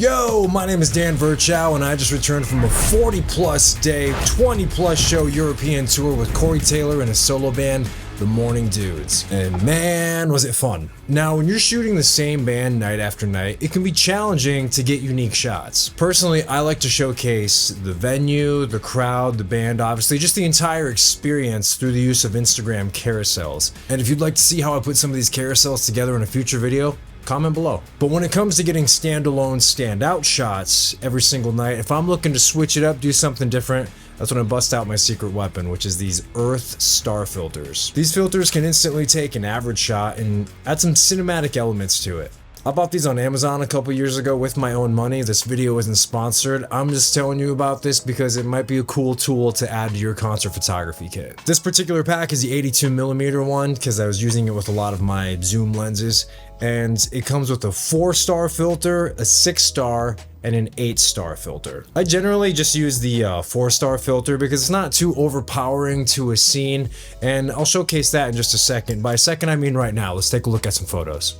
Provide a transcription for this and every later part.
Yo, my name is Dan Virchow, and I just returned from a 40-plus day, 20-plus show European tour with Corey Taylor and his solo band, The Morning Dudes. And man, was it fun. Now, when you're shooting the same band night after night, it can be challenging to get unique shots. Personally, I like to showcase the venue, the crowd, the band, obviously, just the entire experience through the use of Instagram carousels. And if you'd like to see how I put some of these carousels together in a future video, comment below. But when it comes to getting standalone, standout shots every single night, if I'm looking to switch it up, do something different, that's when I bust out my secret weapon, which is these Urth star filters. These filters can instantly take an average shot and add some cinematic elements to it. I bought these on Amazon a couple years ago with my own money. This video isn't sponsored. I'm just telling you about this because it might be a cool tool to add to your concert photography kit. This particular pack is the 82mm one because I was using it with a lot of my zoom lenses, and it comes with a 4-star filter, a 6-star, and an 8-star filter. I generally just use the 4-star filter because it's not too overpowering to a scene, and I'll showcase that in just a second. By a second, I mean right now. Let's take a look at some photos.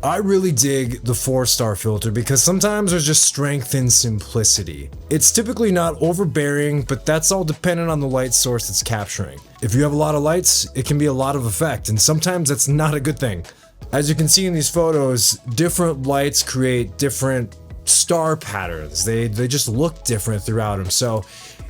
I really dig the 4-star filter because sometimes there's just strength in simplicity. It's typically not overbearing, but that's all dependent on the light source it's capturing. If you have a lot of lights, it can be a lot of effect, and sometimes that's not a good thing. As you can see in these photos, different lights create different star patterns. They just look different throughout them. So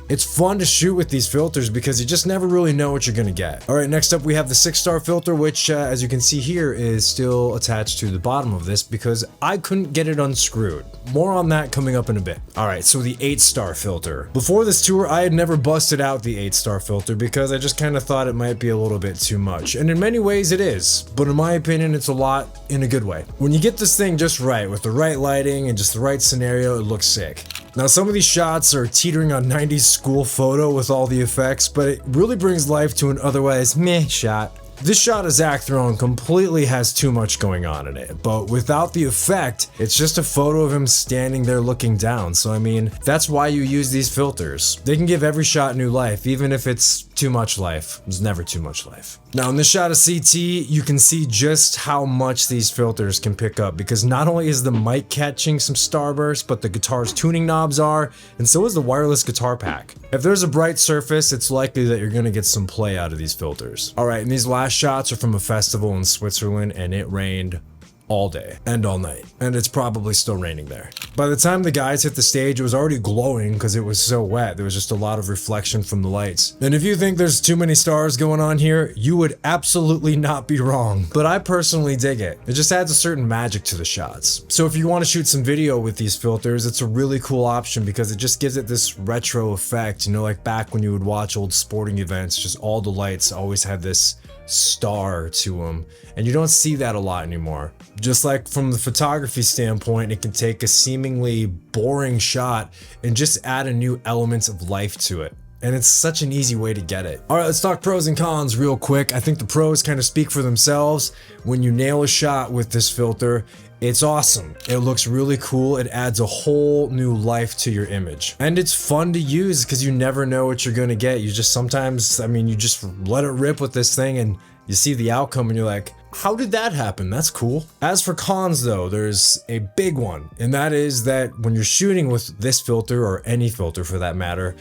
it's fun to shoot with these filters because you just never really know what you're gonna get. All right, next up we have the 6-star filter, which as you can see here is still attached to the bottom of this because I couldn't get it unscrewed. More on that coming up in a bit. All right, so the 8-star filter. Before this tour, I had never busted out the 8-star filter because I just kind of thought it might be a little bit too much. And in many ways it is, but in my opinion, it's a lot in a good way. When you get this thing just right, with the right lighting and just the right scenario, it looks sick. Now, some of these shots are teetering on 90s school photo with all the effects, but it really brings life to an otherwise meh shot. This shot of Zach Throne completely has too much going on in it, but without the effect, it's just a photo of him standing there looking down. So I mean, that's why you use these filters. They can give every shot new life, even if it's too much life. There's never too much life. Now in this shot of CT, you can see just how much these filters can pick up because not only is the mic catching some starburst, but the guitar's tuning knobs are, and so is the wireless guitar pack. If there's a bright surface, it's likely that you're gonna get some play out of these filters. All right, and these last shots are from a festival in Switzerland, and it rained all day and all night, and it's probably still raining there. By the time the guys hit the stage, it was already glowing because it was so wet. There was just a lot of reflection from the lights. And if you think there's too many stars going on here, you would absolutely not be wrong. But I personally dig it. It just adds a certain magic to the shots. So if you want to shoot some video with these filters, it's a really cool option because it just gives it this retro effect, you know, like back when you would watch old sporting events, just all the lights always had this star to them, and you don't see that a lot anymore. Just like from the photography standpoint, it can take a seemingly boring shot and just add a new element of life to it. And it's such an easy way to get it. All right, let's talk pros and cons real quick. I think the pros kind of speak for themselves. When you nail a shot with this filter, it's awesome. It looks really cool. It adds a whole new life to your image. And it's fun to use because you never know what you're gonna get. You just sometimes, I mean, you just let it rip with this thing and you see the outcome and you're like, how did that happen? That's cool. As for cons though, there's a big one. And that is that when you're shooting with this filter, or any filter for that matter,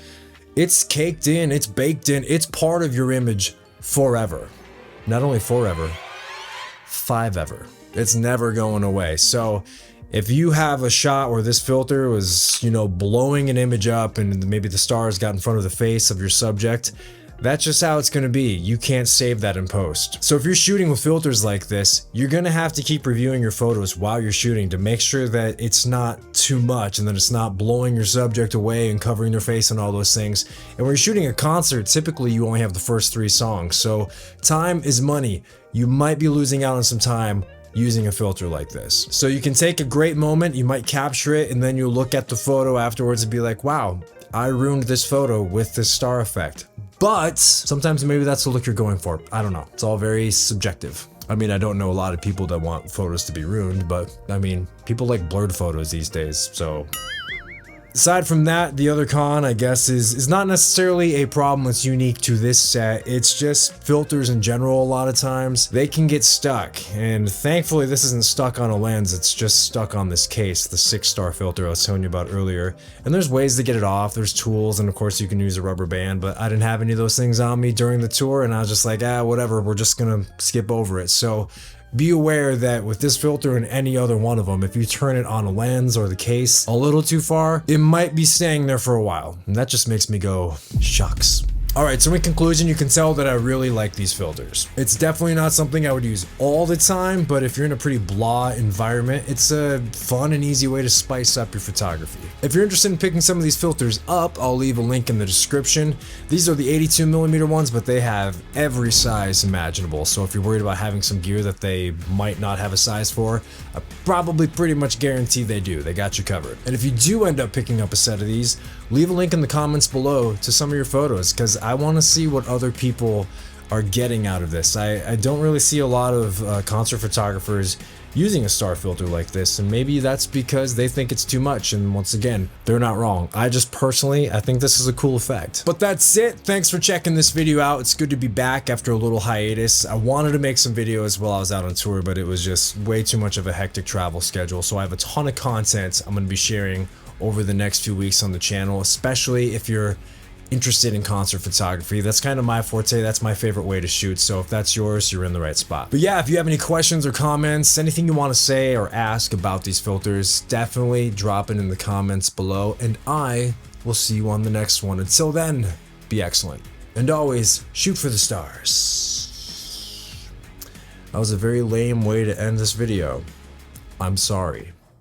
it's caked in, it's baked in, it's part of your image forever. Not only forever, five-ever. It's never going away. So if you have a shot where this filter was, you know, blowing an image up and maybe the stars got in front of the face of your subject, that's just how it's gonna be. You can't save that in post. So if you're shooting with filters like this, you're gonna have to keep reviewing your photos while you're shooting to make sure that it's not too much and that it's not blowing your subject away and covering their face and all those things. And when you're shooting a concert, typically you only have the first 3 songs. So time is money. You might be losing out on some time using a filter like this. So you can take a great moment, you might capture it, and then you'll look at the photo afterwards and be like, wow, I ruined this photo with this star effect. But sometimes maybe that's the look you're going for. I don't know. It's all very subjective. I mean, I don't know a lot of people that want photos to be ruined, but I mean, people like blurred photos these days, so Aside from that, the other con, I guess, is not necessarily a problem that's unique to this set. It's just filters in general a lot of times. They can get stuck, and thankfully this isn't stuck on a lens, it's just stuck on this case, the 6-star filter I was telling you about earlier. And there's ways to get it off, there's tools, and of course you can use a rubber band, but I didn't have any of those things on me during the tour, and I was just like, whatever, we're just gonna skip over it. So be aware that with this filter and any other one of them, if you turn it on a lens or the case a little too far, it might be staying there for a while. And that just makes me go, shucks. Alright, so in conclusion, you can tell that I really like these filters. It's definitely not something I would use all the time, but if you're in a pretty blah environment, it's a fun and easy way to spice up your photography. If you're interested in picking some of these filters up, I'll leave a link in the description. These are the 82mm ones, but they have every size imaginable, so if you're worried about having some gear that they might not have a size for, I probably pretty much guarantee they do. They got you covered. And if you do end up picking up a set of these, leave a link in the comments below to some of your photos, because I want to see what other people are getting out of this. I don't really see a lot of concert photographers using a star filter like this, and maybe that's because they think it's too much, and once again, they're not wrong. I just personally, I think this is a cool effect. But that's it. Thanks for checking this video out. It's good to be back after a little hiatus. I wanted to make some videos while I was out on tour, but it was just way too much of a hectic travel schedule, so I have a ton of content I'm going to be sharing over the next few weeks on the channel, especially if you're interested in concert photography. That's kind of my forte, that's my favorite way to shoot, so if that's yours, you're in the right spot. But yeah, if you have any questions or comments, anything you want to say or ask about these filters, definitely drop it in the comments below, and I will see you on the next one. Until then, be excellent, and always shoot for the stars. That was a very lame way to end this video. I'm sorry.